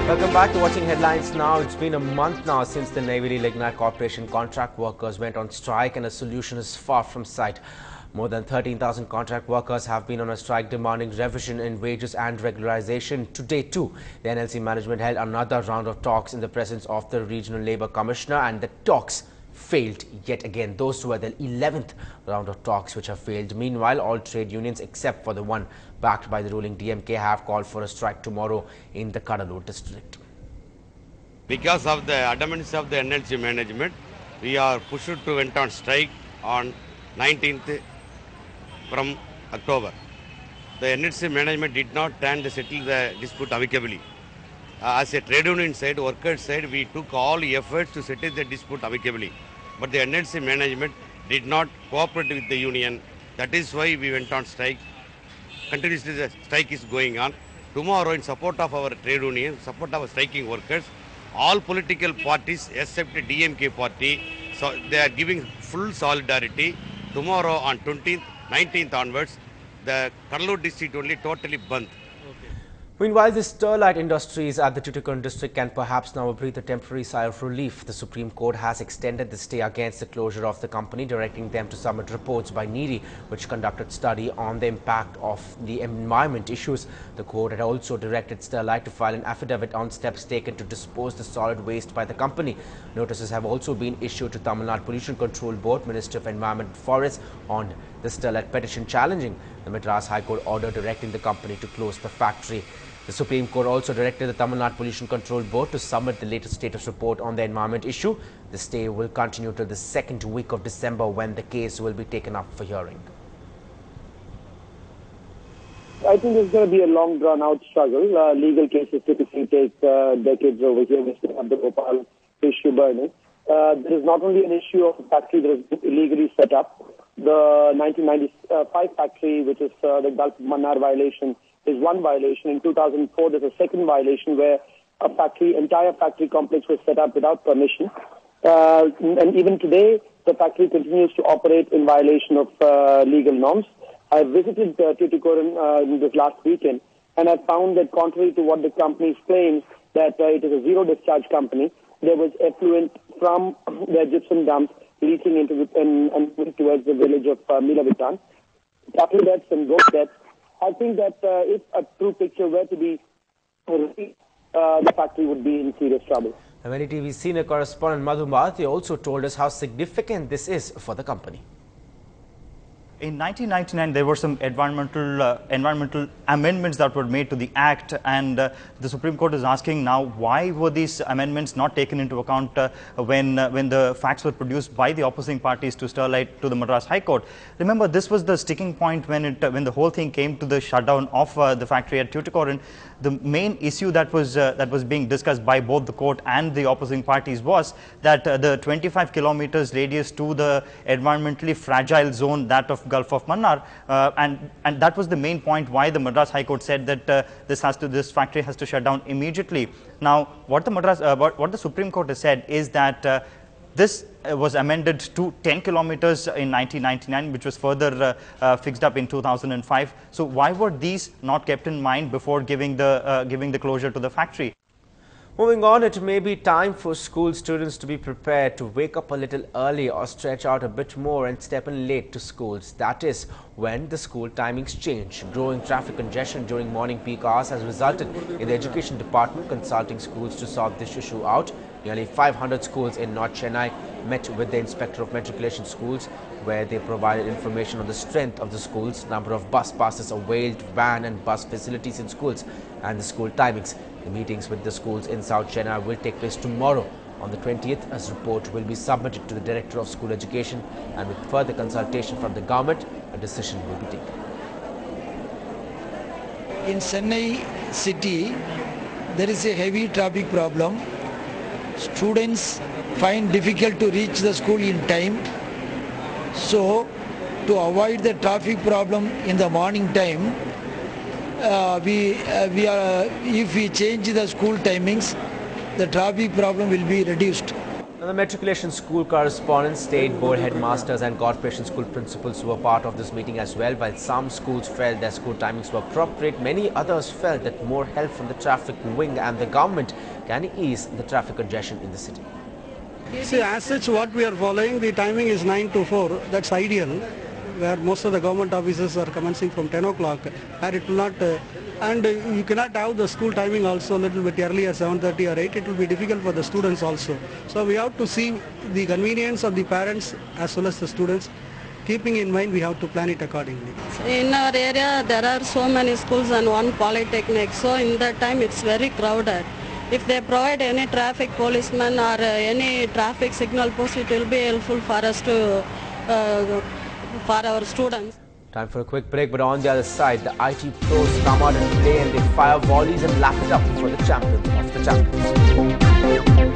Welcome back to Watching Headlines Now. It's been a month now since the Neyveli Lignite Corporation contract workers went on strike, and a solution is far from sight. More than 13,000 contract workers have been on a strike demanding revision in wages and regularization. Today too, the NLC management held another round of talks in the presence of the Regional Labour Commissioner, and the talks failed yet again. Those were the 11th round of talks which have failed. Meanwhile, all trade unions except for the one backed by the ruling DMK have called for a strike tomorrow in the Kadalur district. Because of the adamance of the NLC management, we are pushed to went on strike on 19th from October. The NLC management did not settle the dispute amicably. As a trade union side, workers side, we took all efforts to settle the dispute amicably. But the NLC management did not cooperate with the union. That is why we went on strike. Continuously the strike is going on. Tomorrow, in support of our trade union, support of our striking workers, all political parties except the DMK party, so they are giving full solidarity. Tomorrow on 20th, 19th onwards, the Kadalur district only totally banned. Meanwhile, the Sterlite Industries at the Tuticorin district can perhaps now breathe a temporary sigh of relief. The Supreme Court has extended the stay against the closure of the company, directing them to submit reports by NIRI, which conducted study on the impact of the environment issues. The court had also directed Sterlite to file an affidavit on steps taken to dispose the solid waste by the company. Notices have also been issued to Tamil Nadu Pollution Control Board, Ministry of Environment and Forests, on the Sterlite petition challenging the Madras High Court order directing the company to close the factory. The Supreme Court also directed the Tamil Nadu Pollution Control Board to submit the latest status report on the environment issue. The stay will continue till the second week of December, when the case will be taken up for hearing. I think it's going to be a long, drawn-out struggle. Legal cases typically take decades over here. We still have the Bhopal issue burning. There is not only an issue of a factory that is illegally set up. The 1995 factory, which is the Gulf of Mannar violation, is one violation. In 2004, there's a second violation where entire factory complex was set up without permission. And even today, the factory continues to operate in violation of legal norms. I visited Tuticorin this last weekend, and I found that contrary to what the company claims, that it is a zero-discharge company, there was effluent from their gypsum dumps leaching into and towards the village of Milavitan. Cattle deaths and goat deaths. I think that if a true picture were to be released, the factory would be in serious trouble. Ndtv senior correspondent Madhu Bharati also told us how significant this is for the company. In 1999, there were some environmental amendments that were made to the Act, and the Supreme Court is asking now, why were these amendments not taken into account when the facts were produced by the opposing parties to Sterlite to the Madras High Court? Remember, this was the sticking point when the whole thing came to the shutdown of the factory at Tuticorin. The main issue that was being discussed by both the court and the opposing parties was that the 25 kilometers radius to the environmentally fragile zone, that of Gulf of Mannar, and that was the main point why the Madras High Court said that this factory has to shut down immediately. Now, what the Supreme Court has said is that this was amended to 10 kilometers in 1999, which was further fixed up in 2005. So why were these not kept in mind before giving the closure to the factory? Moving on, it may be time for school students to be prepared to wake up a little early or stretch out a bit more and step in late to schools. That is when the school timings change. Growing traffic congestion during morning peak hours has resulted in the Education Department consulting schools to sort this issue out. Nearly 500 schools in North Chennai met with the Inspector of Matriculation Schools, where they provided information on the strength of the schools, number of bus passes availed, van and bus facilities in schools, and the school timings. The meetings with the schools in South Chennai will take place tomorrow. On the 20th, a report will be submitted to the Director of School Education, and with further consultation from the government, a decision will be taken. In Chennai city, there is a heavy traffic problem. Students find difficult to reach the school in time. So, to avoid the traffic problem in the morning time, if we change the school timings, the traffic problem will be reduced. The matriculation school correspondents, state board headmasters and corporation school principals were part of this meeting as well. While some schools felt their school timings were appropriate, many others felt that more help from the traffic wing and the government can ease the traffic congestion in the city. See, as such, what we are following, the timing is 9 to 4. That's ideal, where most of the government offices are commencing from 10 o'clock, and it will not, and you cannot have the school timing also a little bit earlier, 7:30 or 8. It will be difficult for the students also. So we have to see the convenience of the parents as well as the students. Keeping in mind, we have to plan it accordingly. In our area, there are so many schools and one polytechnic, so in that time it's very crowded. If they provide any traffic policeman or any traffic signal post, it will be helpful for us to, for our students. Time for a quick break, but on the other side, the IT pros come out and play and they fire volleys and lap it up for the champions of the champions.